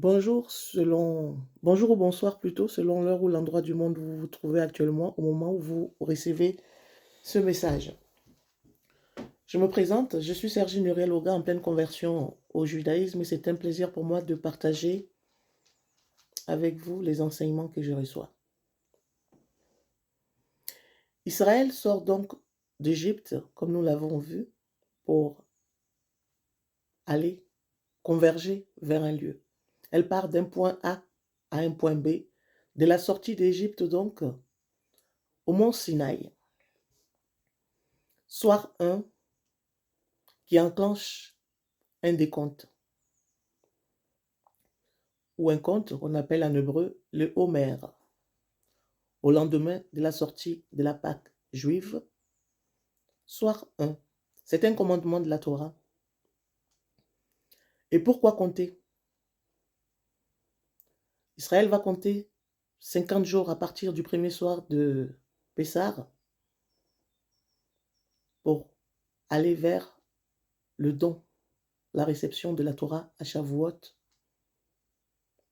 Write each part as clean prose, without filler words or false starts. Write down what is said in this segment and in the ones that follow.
Bonjour ou bonsoir plutôt, selon l'heure ou l'endroit du monde où vous vous trouvez actuellement au moment où vous recevez ce message. Je me présente, je suis Sergi Muriel Oga en pleine conversion au judaïsme et c'est un plaisir pour moi de partager avec vous les enseignements que je reçois. Israël sort donc d'Égypte, comme nous l'avons vu, pour aller converger vers un lieu. Elle part d'un point A à un point B, de la sortie d'Égypte donc au mont Sinaï. Soir 1 qui enclenche un décompte ou un compte qu'on appelle en hébreu le Homer. Au lendemain de la sortie de la Pâque juive, soir 1. C'est un commandement de la Torah. Et pourquoi compter? Israël va compter 50 jours à partir du premier soir de Pessah pour aller vers le don, la réception de la Torah à Shavuot,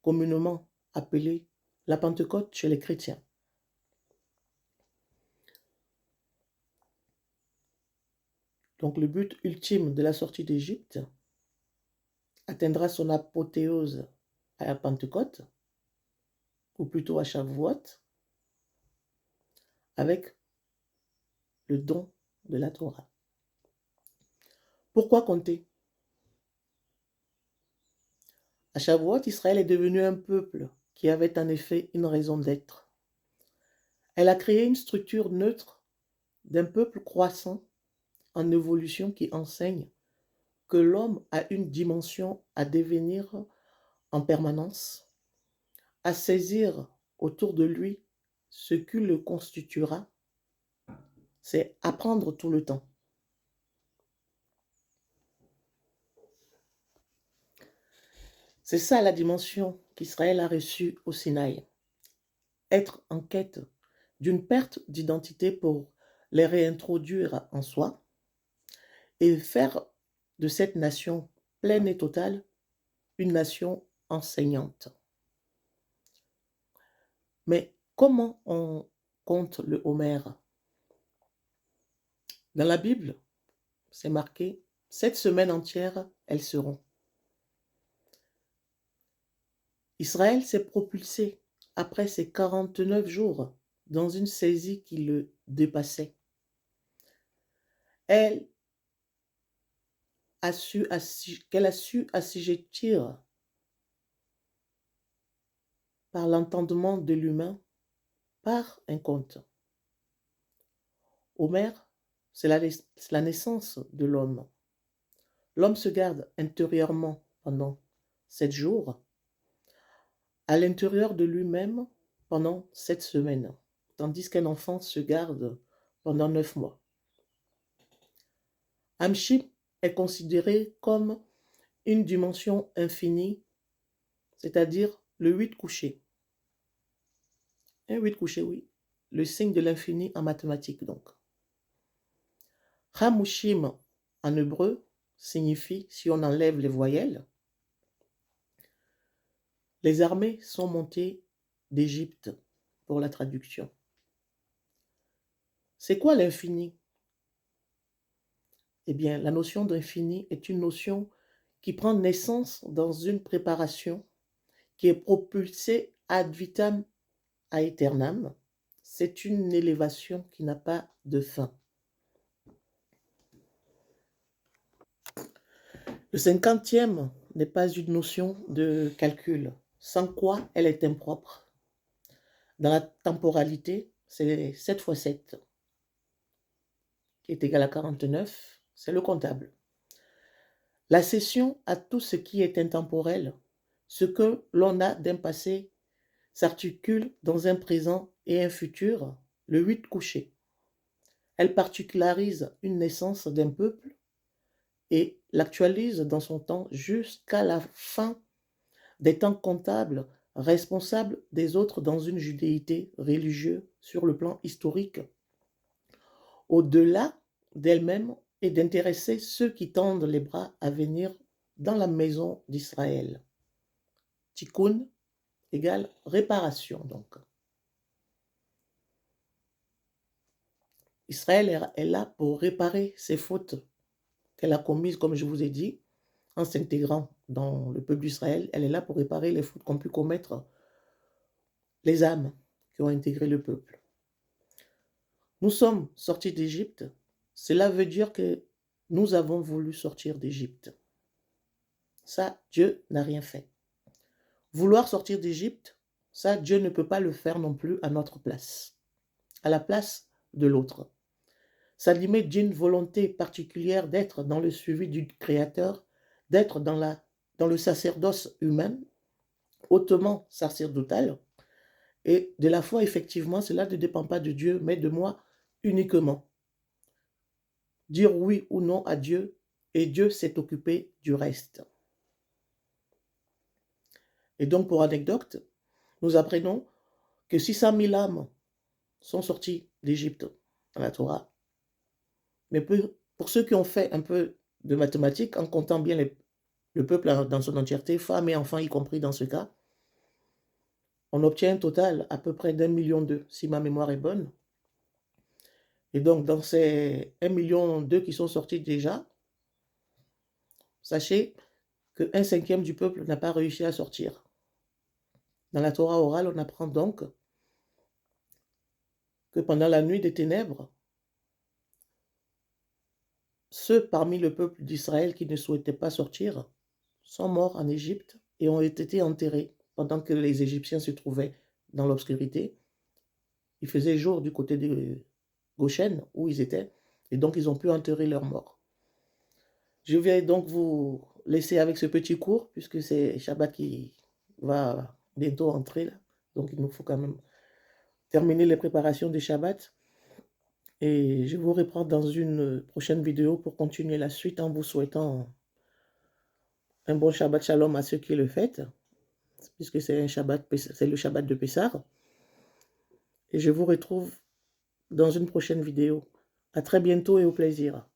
communément appelée la Pentecôte chez les chrétiens. Donc le but ultime de la sortie d'Égypte atteindra son apothéose à la Pentecôte, ou plutôt à Shavuot, avec le don de la Torah. Pourquoi compter? À Shavuot, Israël est devenu un peuple qui avait en effet une raison d'être. Elle a créé une structure neutre d'un peuple croissant en évolution qui enseigne que l'homme a une dimension à devenir en permanence, à saisir autour de lui ce qui le constituera, c'est apprendre tout le temps. C'est ça la dimension qu'Israël a reçue au Sinaï. Être en quête d'une perte d'identité pour les réintroduire en soi et faire de cette nation pleine et totale une nation enseignante. Mais comment on compte le Homer? Dans la Bible, c'est marqué 7 semaines entières, elles seront. Israël s'est propulsé après ces 49 jours dans une saisie qui le dépassait. Qu'elle a su assujettir par l'entendement de l'humain par un conte. Homer, c'est la naissance de l'homme. L'homme se garde intérieurement pendant 7 jours, à l'intérieur de lui-même pendant 7 semaines, tandis qu'un enfant se garde pendant 9 mois. Amship est considéré comme une dimension infinie, c'est-à-dire le 8 couché. Un 8 couché, oui. Le signe de l'infini en mathématiques, donc. Hamushim, en hébreu, signifie, si on enlève les voyelles, les armées sont montées d'Égypte pour la traduction. C'est quoi l'infini? Eh bien, la notion d'infini est une notion qui prend naissance dans une préparation qui est propulsée ad vitam aeternam. C'est une élévation qui n'a pas de fin. Le 50e n'est pas une notion de calcul, sans quoi elle est impropre. Dans la temporalité, c'est 7 fois 7, qui est égal à 49, c'est le comptable. La cession à tout ce qui est intemporel, ce que l'on a d'un passé, s'articule dans un présent et un futur, le 8 couché. Elle particularise une naissance d'un peuple et l'actualise dans son temps jusqu'à la fin des temps comptables, responsable des autres dans une judéité religieuse sur le plan historique, au-delà d'elle-même et d'intéresser ceux qui tendent les bras à venir dans la maison d'Israël. Tikkun égale réparation, donc. Israël est là pour réparer ses fautes qu'elle a commises, comme je vous ai dit, en s'intégrant dans le peuple d'Israël. Elle est là pour réparer les fautes qu'ont pu commettre les âmes qui ont intégré le peuple. Nous sommes sortis d'Égypte. Cela veut dire que nous avons voulu sortir d'Égypte. Ça, Dieu n'a rien fait. Vouloir sortir d'Égypte, ça, Dieu ne peut pas le faire non plus à notre place, à la place de l'autre. Ça limite d'une volonté particulière d'être dans le suivi du Créateur, d'être dans le sacerdoce humain, hautement sacerdotal, et de la foi, effectivement, cela ne dépend pas de Dieu, mais de moi uniquement. Dire oui ou non à Dieu, et Dieu s'est occupé du reste. Et donc, pour anecdote, nous apprenons que 600 000 âmes sont sorties d'Égypte dans la Torah. Mais pour ceux qui ont fait un peu de mathématiques, en comptant bien le peuple dans son entièreté, femmes et enfants y compris dans ce cas, on obtient un total à peu près d'1,2 million, si ma mémoire est bonne. Et donc, dans ces 1,2 million qui sont sortis déjà, sachez que 1/5 du peuple n'a pas réussi à sortir. Dans la Torah orale, on apprend donc que pendant la nuit des ténèbres, ceux parmi le peuple d'Israël qui ne souhaitaient pas sortir sont morts en Égypte et ont été enterrés pendant que les Égyptiens se trouvaient dans l'obscurité. Il faisait jour du côté de Goshen où ils étaient, et donc ils ont pu enterrer leurs morts. Je vais donc vous laisser avec ce petit cours, puisque c'est Shabbat qui va bientôt entrer, là. Donc il nous faut quand même terminer les préparations du Shabbat. Et je vous reprends dans une prochaine vidéo pour continuer la suite en vous souhaitant un bon Shabbat Shalom à ceux qui le fêtent, puisque c'est le Shabbat de Pessah. Et je vous retrouve dans une prochaine vidéo. À très bientôt et au plaisir.